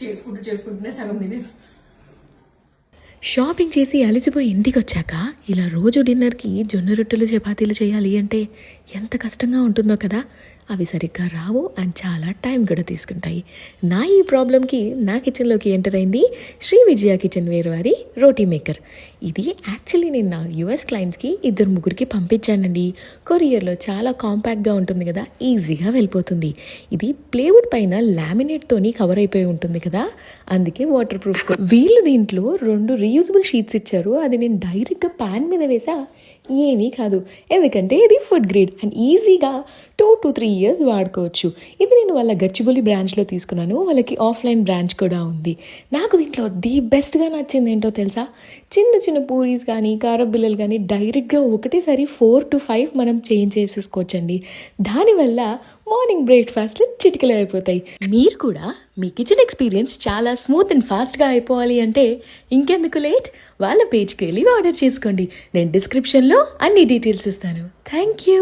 చేసుకుంటూనే సగం తినేసి షాపింగ్ చేసి అలసిపోయి ఇంటికి వచ్చాక ఇలా రోజు డిన్నర్కి జొన్న రొట్టెలు చపాతీలు చేయాలి అంటే ఎంత కష్టంగా ఉంటుందో కదా. అవి సరిగ్గా రావు అండ్ చాలా టైం కూడా తీసుకుంటాయి. నా ఈ ప్రాబ్లంకి నా కిచెన్లోకి ఎంటర్ అయింది శ్రీ విజయ కిచెన్ వేర్ వారి రోటీ మేకర్. ఇది యాక్చువల్లీ నేను నా యుఎస్ క్లయింట్స్కి 2-3కి పంపించానండి. కొరియర్లో చాలా కాంపాక్ట్గా ఉంటుంది కదా, ఈజీగా వెళ్ళిపోతుంది. ఇది ప్లేవుడ్ పైన లామినేట్తోని కవర్ అయిపోయి ఉంటుంది కదా, అందుకే వాటర్ ప్రూఫ్. వీళ్ళు దీంట్లో 2 రీయూజబుల్ షీట్స్ ఇచ్చారు. అది నేను డైరెక్ట్గా ప్యాన్ మీద వేసా, ఏమీ కాదు. ఎందుకంటే ఇది ఫుడ్ గ్రేడ్ అండ్ ఈజీగా 2 to 3 years వాడుకోవచ్చు. ఇది నేను వాళ్ళ గచ్చిబౌలి బ్రాంచ్లో తీసుకున్నాను. వాళ్ళకి ఆఫ్లైన్ బ్రాంచ్ కూడా ఉంది. నాకు దీంట్లో ది బెస్ట్గా నచ్చింది ఏంటో తెలుసా, చిన్న చిన్న పూరీస్ కానీ కారం బిల్లలు కానీ డైరెక్ట్గా ఒకటేసారి 4 to 5 మనం చేంజ్ చేసేసుకోవచ్చండి. దానివల్ల మార్నింగ్ బ్రేక్ఫాస్ట్లు చిటికలు అయిపోతాయి. మీరు కూడా మీ కిచెన్ ఎక్స్పీరియన్స్ చాలా స్మూత్ అండ్ ఫాస్ట్గా అయిపోవాలి అంటే ఇంకెందుకు లేట్, వాళ్ళ పేజ్కి వెళ్ళి ఆర్డర్ చేసుకోండి. నేను డిస్క్రిప్షన్లో అన్ని డీటెయిల్స్ ఇస్తాను. Thank you.